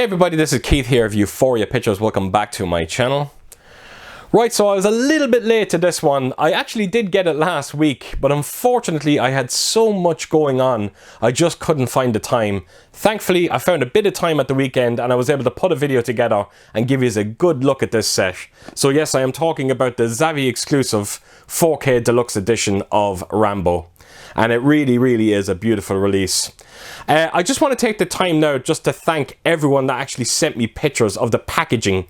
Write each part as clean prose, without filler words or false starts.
Hey everybody, this is Keith here of Euphoria Pictures. Welcome back to my channel. Right, so I was a little bit late to this one. I actually did get it last week, but unfortunately I had so much going on, I just couldn't find the time. Thankfully, I found a bit of time at the weekend and I was able to put a video together and give you a good look at this set. So yes, I am talking about the Zavvi Exclusive 4K Deluxe Edition of Rambo. And it really is a beautiful release. I just want to take the time now just to thank everyone that actually sent me pictures of the packaging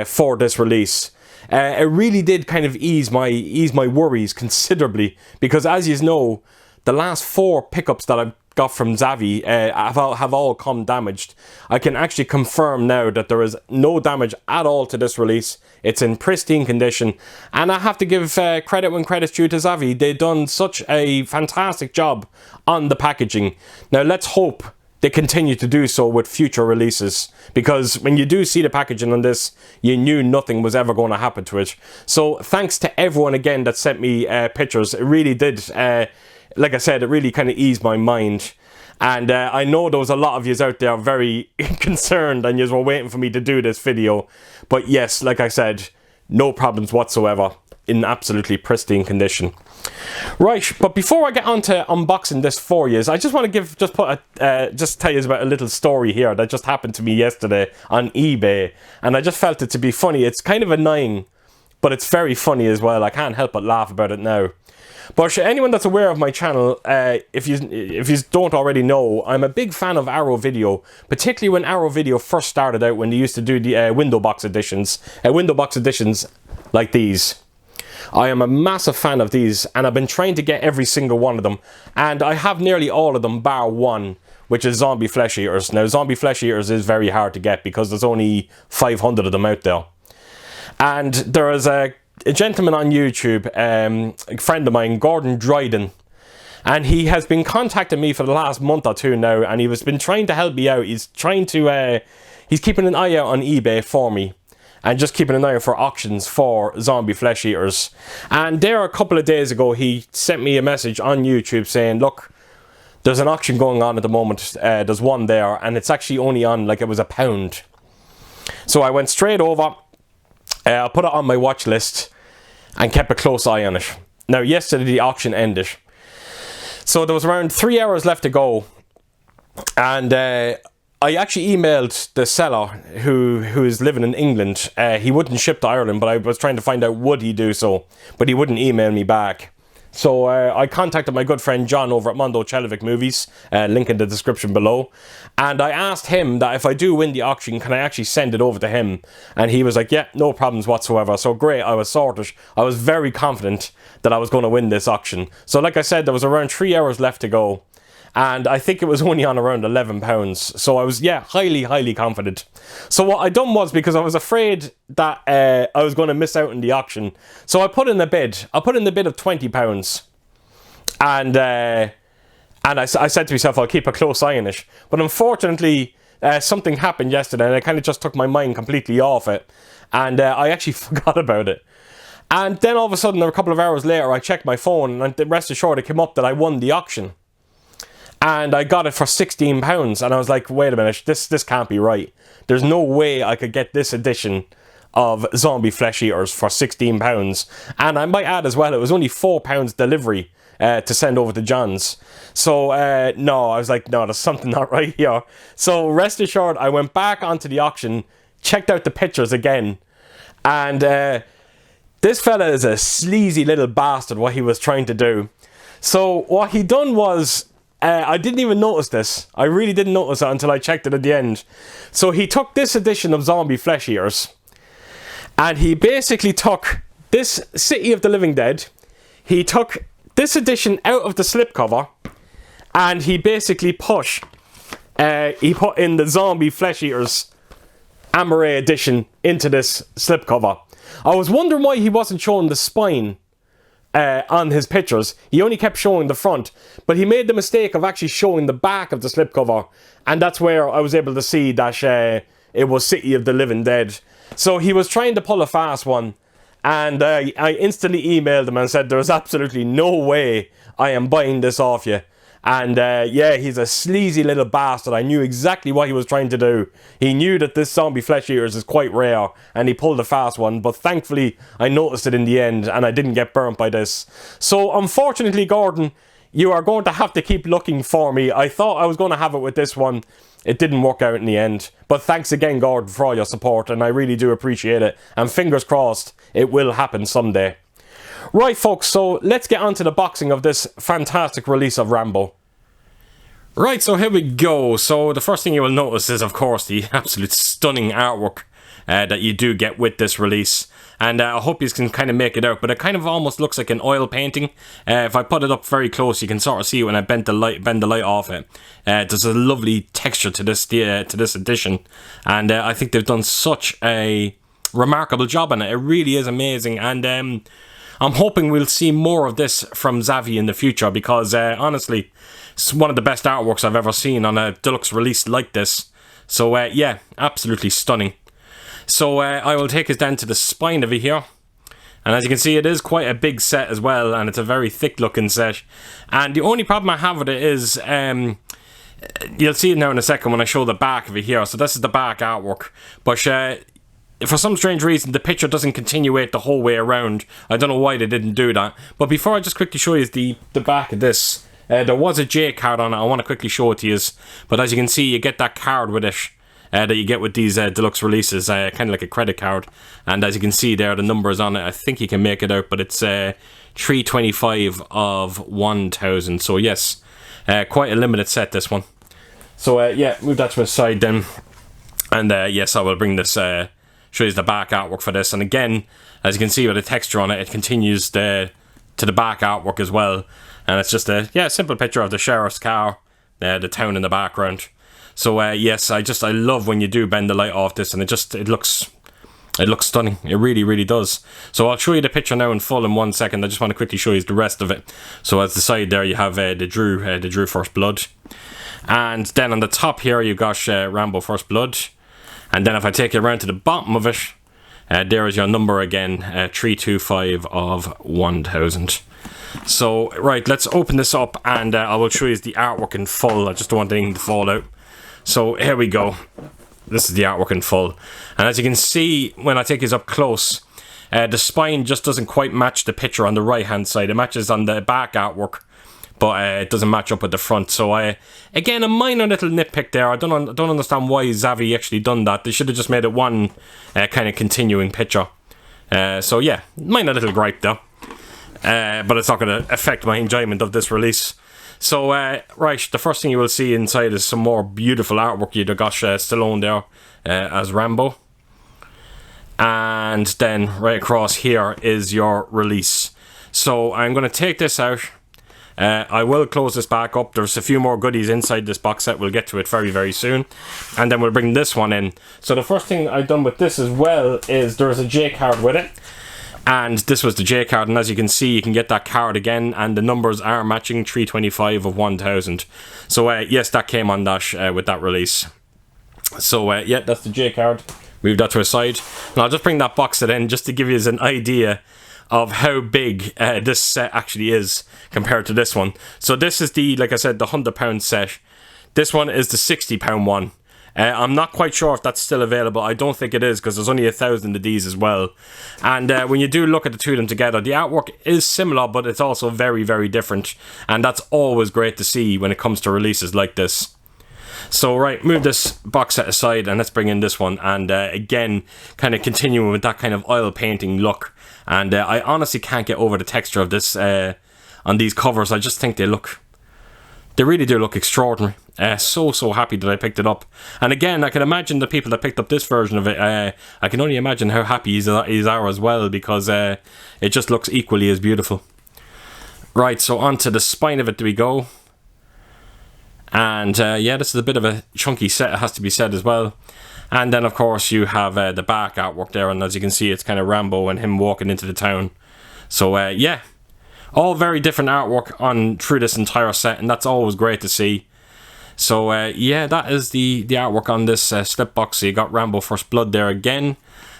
for this release. It really did kind of ease my worries considerably, because as you know, the last 4 pickups that I've got from Zavvi have all come damaged. I can actually confirm now that there is no damage at all to this release. It's in pristine condition, and I have to give credit when credit's due to Zavvi. They've done such a fantastic job on the packaging. Now let's hope they continue to do so with future releases, because when you do see the packaging on this, you knew nothing was ever going to happen to it. So thanks to everyone again that sent me pictures. It really did, like I said, it really kind of eased my mind. And I know there was a lot of yous out there very concerned and yous were waiting for me to do this video. But yes, like I said, no problems whatsoever, in absolutely pristine condition. Right, but before I get on to unboxing this for you, I just want to just tell you about a little story here that just happened to me yesterday on eBay, and I just felt it to be funny. It's kind of annoying, but it's very funny as well. I can't help but laugh about it now. But anyone that's aware of my channel, if you don't already know, I'm a big fan of Arrow Video, particularly when Arrow Video first started out, when they used to do the window box editions like these. I am a massive fan of these, and I've been trying to get every single one of them, and I have nearly all of them bar one, which is Zombie Flesh Eaters. Now, Zombie Flesh Eaters is very hard to get because there's only 500 of them out there. And there is a gentleman on YouTube, a friend of mine, Gordon Dryden, and he has been contacting me for the last month or two now, and he has been trying to help me out. He's trying to, he's keeping an eye out on eBay for me, and just keeping an eye out for auctions for Zombie Flesh Eaters. And there, a couple of days ago, he sent me a message on YouTube saying, look, there's an auction going on at the moment, there's one there, and it's actually only on, like, it was £1. So I went straight over, I put it on my watch list and kept a close eye on it. Now, yesterday the auction ended, so there was around 3 hours left to go, and I actually emailed the seller who is living in England. He wouldn't ship to Ireland, but I was trying to find out would he do so, but he wouldn't email me back. So I contacted my good friend John over at Mondo Chelloveck Movies, link in the description below, and I asked him that if I do win the auction, can I actually send it over to him? And he was like, yeah, no problems whatsoever. So great, I was sorted. I was very confident that I was going to win this auction. So like I said, there was around 3 hours left to go, and I think it was only on around £11. So I was, yeah, highly confident. So what I done was, because I was afraid that I was going to miss out on the auction, so I put in a bid. I put in the bid of £20, and I said to myself, I'll keep a close eye on it. But unfortunately, something happened yesterday, and I kind of just took my mind completely off it, and I actually forgot about it. And then all of a sudden, a couple of hours later, I checked my phone, and rest assured, it came up that I won the auction. And I got it for £16, and I was like, wait a minute, this can't be right. There's no way I could get this edition of Zombie Flesh Eaters for £16. And I might add as well, it was only £4 delivery to send over to John's. So no, I was like, no, there's something not right here. So rest assured, I went back onto the auction, checked out the pictures again, and this fella is a sleazy little bastard, what he was trying to do. So what he done was, I didn't even notice this. I really didn't notice it until I checked it at the end. So he took this edition of Zombie Flesh Eaters, and he basically took this City of the Living Dead, he took this edition out of the slipcover, and he basically put in the Zombie Flesh Eaters Amaray edition into this slipcover. I was wondering why he wasn't showing the spine on his pictures. He only kept showing the front, but he made the mistake of actually showing the back of the slipcover, and that's where I was able to see that it was City of the Living Dead. So he was trying to pull a fast one, and I instantly emailed him and said, there's absolutely no way I am buying this off you. And yeah, he's a sleazy little bastard. I knew exactly what he was trying to do. He knew that this zombie flesh eaters is quite rare, and he pulled a fast one, but thankfully I noticed it in the end and I didn't get burnt by this. So unfortunately, Gordon, you are going to have to keep looking for me. I thought I was going to have it with this one. It didn't work out in the end. But thanks again, Gordon, for all your support, and I really do appreciate it. And fingers crossed, it will happen someday. Right, folks, so let's get on to the boxing of this fantastic release of Rambo. Right, so here we go. So the first thing you will notice is, of course, the absolute stunning artwork that you do get with this release. And I hope you can kind of make it out, but it kind of almost looks like an oil painting. If I put it up very close, you can sort of see it when I bend the light off it. There's a lovely texture to this edition, and I think they've done such a remarkable job on it. It really is amazing, and I'm hoping we'll see more of this from Zavvi in the future, because honestly, it's one of the best artworks I've ever seen on a deluxe release like this. So yeah, absolutely stunning. So I will take us down to the spine over here, and as you can see, it is quite a big set as well, and it's a very thick looking set. And the only problem I have with it is you'll see it now in a second when I show the back over here. So this is the back artwork, but for some strange reason the picture doesn't continuate the whole way around. I don't know why they didn't do that. But before I just quickly show you the back of this, there was a J card on it. I want to quickly show it to you, but as you can see, you get that card with it that you get with these deluxe releases, kind of like a credit card. And as you can see there, the numbers on it, I think you can make it out, but it's 325 of 1000. So yes, quite a limited set, this one. So yeah, move that to the side then, and yes, I will bring this show you the back artwork for this. And again, as you can see with the texture on it, it continues to the back artwork as well, and it's just a simple picture of the sheriff's car, the town in the background. So yes, I love when you do bend the light off this, and it looks stunning. It really does. So I'll show you the picture now in full in 1 second. I just want to quickly show you the rest of it. So at the side there, you have the Drew First Blood, and then on the top here you got Rambo First Blood. And then if I take you around to the bottom of it, there is your number again, 325 of 1000. So, right, let's open this up, and I will show you the artwork in full. I just don't want anything to fall out. So, here we go. This is the artwork in full. And as you can see, when I take this up close, the spine just doesn't quite match the picture on the right-hand side. It matches on the back artwork, but it doesn't match up with the front. So again, a minor little nitpick there. I don't understand why Zavvi actually done that. They should have just made it one kind of continuing picture. So yeah, minor little gripe though, but it's not going to affect my enjoyment of this release. So right, the first thing you will see inside is some more beautiful artwork. You've got Stallone there as Rambo, and then right across here is your release. So I'm going to take this out. I will close this back up. There's a few more goodies inside this box set. We'll get to it very soon, and then we'll bring this one in. So the first thing I've done with this as well is there's a J card with it, and this was the J card, and as you can see, you can get that card again, and the numbers are matching, 325 of 1000. So yes, that came on that with that release. So yeah, that's the J card. Move that to a side, and I'll just bring that box set in just to give you an idea of how big this set actually is compared to this one. So this is the, like I said, the £100 set. This one is the £60 one. I'm not quite sure if that's still available. I don't think it is, because there's only 1,000 of these as well. And when you do look at the two of them together, the artwork is similar, but it's also very different. And that's always great to see when it comes to releases like this. So right, move this box set aside, and let's bring in this one. And again, kind of continuing with that kind of oil painting look. And I honestly can't get over the texture of this on these covers. I just think they really do look extraordinary. So happy that I picked it up. And again, I can imagine the people that picked up this version of it, I can only imagine how happy he's are as well, because it just looks equally as beautiful. Right, so onto the spine of it do we go. And yeah, this is a bit of a chunky set, it has to be said as well. And then of course you have the back artwork there, and as you can see, it's kind of Rambo and him walking into the town. So yeah, all very different artwork on through this entire set, and that's always great to see. So yeah, that is the artwork on this slip box. So you got Rambo First Blood there again,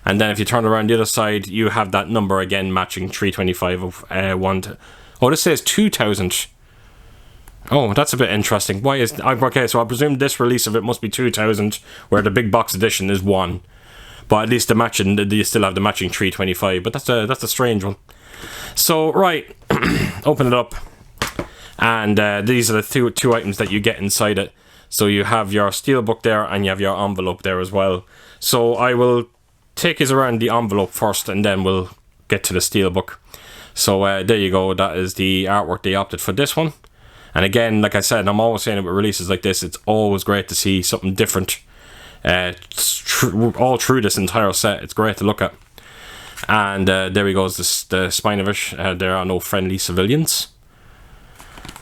and then if you turn around the other side, you have that number again matching, 325 of 1. Oh, this says 2000. Oh, that's a bit interesting. Why is... Okay, so I presume this release of it must be 2000, where the big box edition is 1. But at least the matching, you still have the matching 325. But that's a strange one. So, right. Open it up. And these are the two items that you get inside it. So you have your Steelbook there, and you have your envelope there as well. So I will take us around the envelope first, and then we'll get to the Steelbook. So there you go. That is the artwork they opted for this one. And again, like I said, I'm always saying it with releases like this, it's always great to see something different all through this entire set. It's great to look at. And there we go, the spine of it. There are no friendly civilians.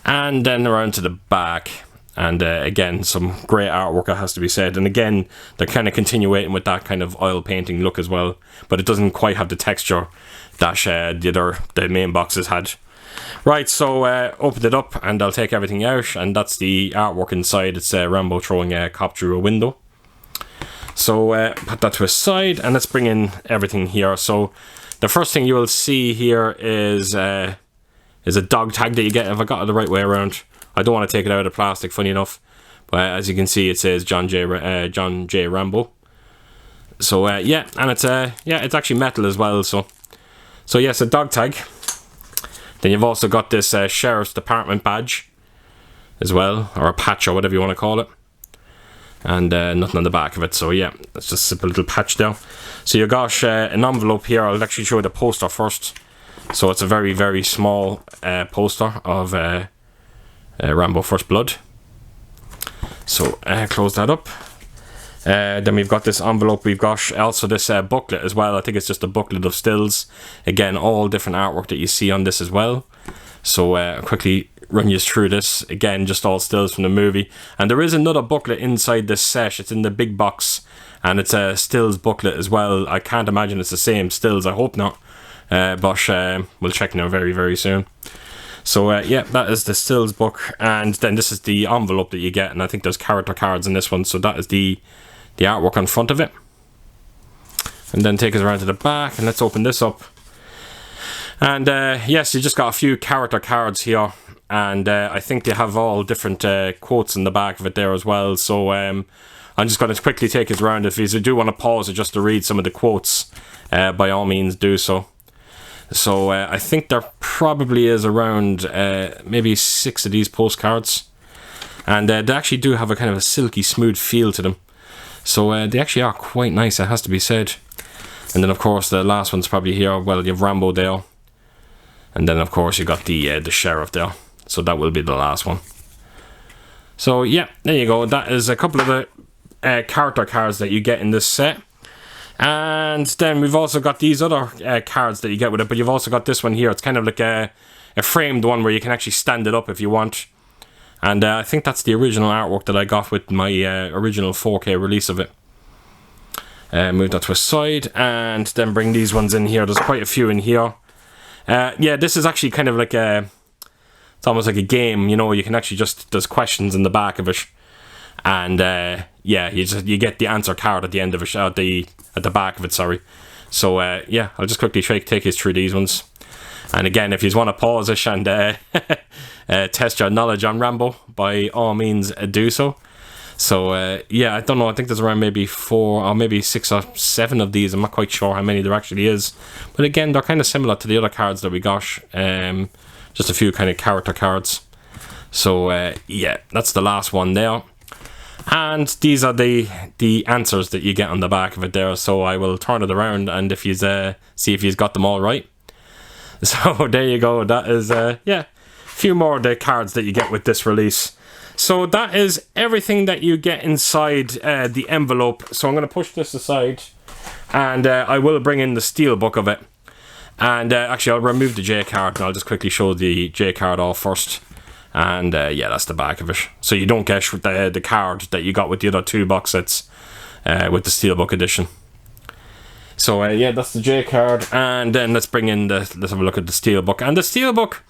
And then around to the back. And again, some great artwork, it has to be said. And again, they're kind of continuating with that kind of oil painting look as well. But it doesn't quite have the texture that the main boxes had. Right, so opened it up, and I'll take everything out, and that's the artwork inside. It's Rambo throwing a cop through a window. So put that to a side, and let's bring in everything here. So the first thing you will see here is a dog tag that you get. If I got it the right way around, I don't want to take it out of the plastic, funny enough. But as you can see, it says John J. Rambo. So yeah, and it's actually metal as well. So yes, a dog tag. Then you've also got this Sheriff's Department badge as well, or a patch, or whatever you want to call it. And nothing on the back of it, so yeah, that's just a simple little patch there. So you've got an envelope here. I'll actually show you the poster first. So it's a very, very small poster of Rambo First Blood. So close that up. Then we've got this envelope. We've got also this booklet as well. I think it's just a booklet of stills. Again, all different artwork that you see on this as well. So I'll quickly run you through this. Again, just all stills from the movie. And there is another booklet inside this set. It's in the big box, and it's a stills booklet as well. I can't imagine it's the same stills. I hope not. But we'll check now very, very soon. So yeah, that is the stills book, and then this is the envelope that you get, and I think there's character cards in this one. So that is the artwork on front of it. And then take us around to the back, and let's open this up. And yes, you just got a few character cards here, and I think they have all different quotes in the back of it there as well. So I'm just going to quickly take us around. If you do want to pause it just to read some of the quotes, by all means do so. So I think there probably is around maybe 6 of these postcards, and they actually do have a kind of a silky smooth feel to them. So they actually are quite nice, it has to be said. And then of course the last one's probably here. Well, you have Rambo there, and then of course you got the sheriff there. So that will be the last one. So yeah, there you go. That is a couple of the character cards that you get in this set. And then we've also got these other cards that you get with it, but you've also got this one here. It's kind of like a framed one where you can actually stand it up if you want. And I think that's the original artwork that I got with my original 4K release of it. Move that to a side, and then bring these ones in here. There's quite a few in here. Yeah, this is actually kind of like it's almost like a game, you know. You can actually there's questions in the back of it. And yeah, you get the answer card at the end of it, at the back of it, sorry. So yeah, I'll just quickly take you through these ones. And again, if you want to pause it and test your knowledge on Rambo, by all means do so. So yeah, I don't know, I think there's around maybe 4 or maybe 6 or 7 of these. I'm not quite sure how many there actually is. But again, they're kind of similar to the other cards that we got. Just a few kind of character cards. So yeah, that's the last one there. And these are the answers that you get on the back of it there. So I will turn it around, and if you see if you've got them all right. So there you go. That is yeah, a few more of the cards that you get with this release. So that is everything that you get inside the envelope. So I'm going to push this aside, and I will bring in the Steelbook of it. And actually, I'll remove the J card, and I'll just quickly show the J card off first. And yeah, that's the back of it. So you don't get the card that you got with the other 2 box sets with the Steelbook edition. So yeah, that's the J card. And then let's bring in let's have a look at the Steelbook. And the Steelbook,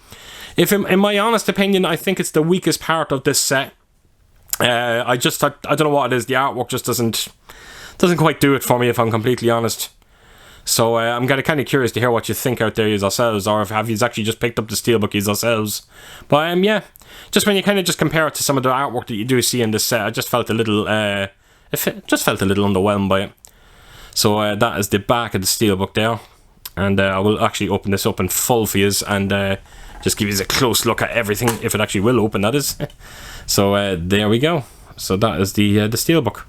if in my honest opinion, I think it's the weakest part of this set. I don't know what it is. The artwork just doesn't quite do it for me, if I'm completely honest. So I'm kind of curious to hear what you think out there yourselves, or if have you actually just picked up the Steelbook yourselves. But yeah, just when you kind of just compare it to some of the artwork that you do see in this set, I just felt a little, just felt a little underwhelmed by it. So that is the back of the Steelbook there, and I will actually open this up in full for you and just give you a close look at everything, if it actually will open, that is. So there we go. So that is the Steelbook.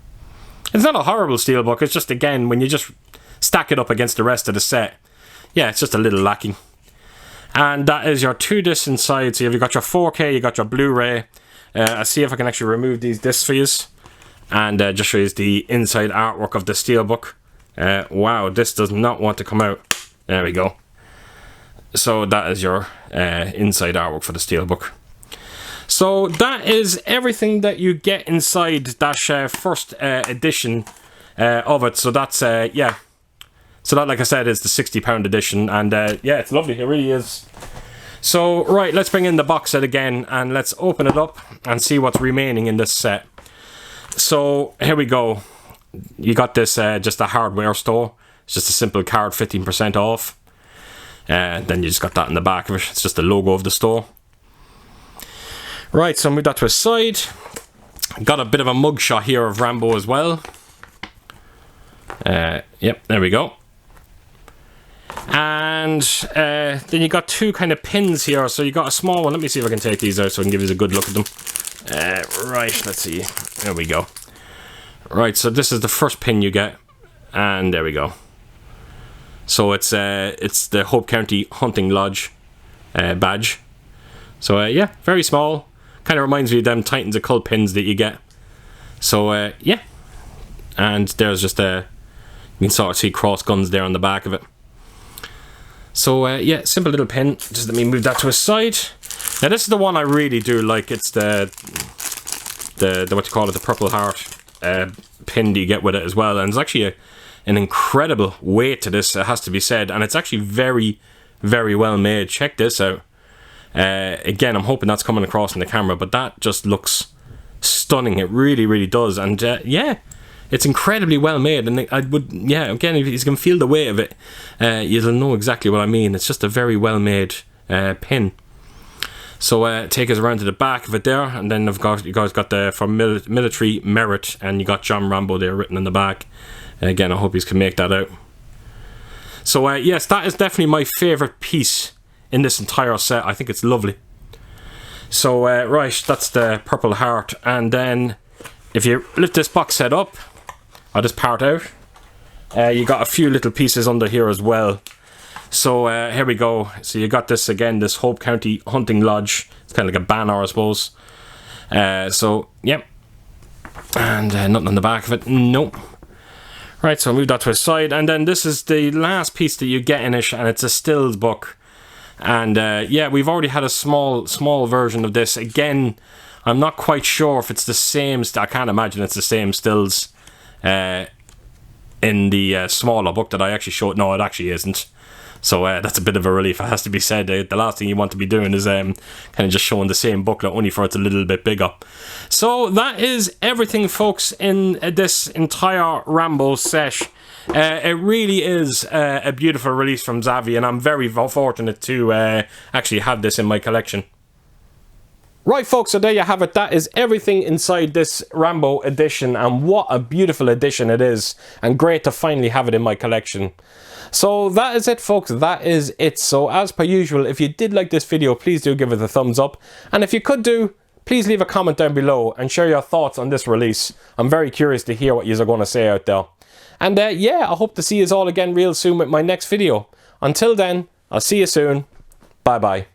It's not a horrible Steelbook, it's just, again, when you just stack it up against the rest of the set, yeah, it's just a little lacking. And that is your 2 discs inside. So you've got your 4K, you got your Blu-ray. I'll see if I can actually remove these discs for you, and just show you the inside artwork of the Steelbook. Wow, this does not want to come out. There we go. So that is your inside artwork for the Steelbook. So that is everything that you get inside that first edition of it. So that's, yeah. So that, like I said, is the £60 edition. And yeah, it's lovely. It really is. So, right, let's bring in the box set again. And let's open it up and see what's remaining in this set. So, here we go. You got this, just a hardware store. It's just a simple card, 15% off. Then you just got that in the back of it. It's just the logo of the store. Right, so move that to a side. Got a bit of a mugshot here of Rambo as well. Yep, there we go. And then you got 2 kind of pins here. So you got a small one. Let me see if I can take these out so I can give you a good look at them. Right, let's see. There we go. Right, so this is the first pin you get. And there we go. So it's the Hope County Hunting Lodge badge. So yeah, very small. Kind of reminds me of them Titans Occult pins that you get. So yeah. And there's just you can sort of see cross guns there on the back of it. So yeah, simple little pin. Just let me move that to a side. Now this is the one I really do like. It's the what you call it, the Purple Heart pin that you get with it as well. And it's actually an incredible weight to this, it has to be said. And it's actually very, very well made. Check this out. Again, I'm hoping that's coming across in the camera, but that just looks stunning. It really, really does. And yeah, it's incredibly well made. And I would, yeah, again, if you can feel the weight of it, you'll know exactly what I mean. It's just a very well made pin. So take us around to the back of it there, and then you guys got the for military merit, and you got John Rambo there written in the back. Again, I hope you can make that out. So yes, that is definitely my favourite piece in this entire set. I think it's lovely. So right, that's the Purple Heart, and then if you lift this box set up, I'll just part out. You got a few little pieces under here as well. So here we go. So you got this again, this Hope County Hunting Lodge. It's kind of like a banner, I suppose. So yep, and nothing on the back of it. Nope. Right, so I'll move that to a side, and then this is the last piece that you get in it, and it's a stills book. And yeah, we've already had a small version of this. Again, I'm not quite sure if it's the same. I can't imagine it's the same stills in the smaller book that I actually showed. No, it actually isn't. So that's a bit of a relief, it has to be said. The last thing you want to be doing is kind of just showing the same booklet, only for it's a little bit bigger. So that is everything, folks, in this entire Rambo set. It really is a beautiful release from Zavvi, and I'm very fortunate to actually have this in my collection. Right, folks, so there you have it. That is everything inside this Rambo edition, and what a beautiful edition it is, and great to finally have it in my collection. So that is it, folks. That is it. So as per usual, if you did like this video, please do give it a thumbs up, and if you could do, please leave a comment down below and share your thoughts on this release. I'm very curious to hear what you are going to say out there. And yeah, I hope to see you all again real soon with my next video. Until then, I'll see you soon. Bye bye.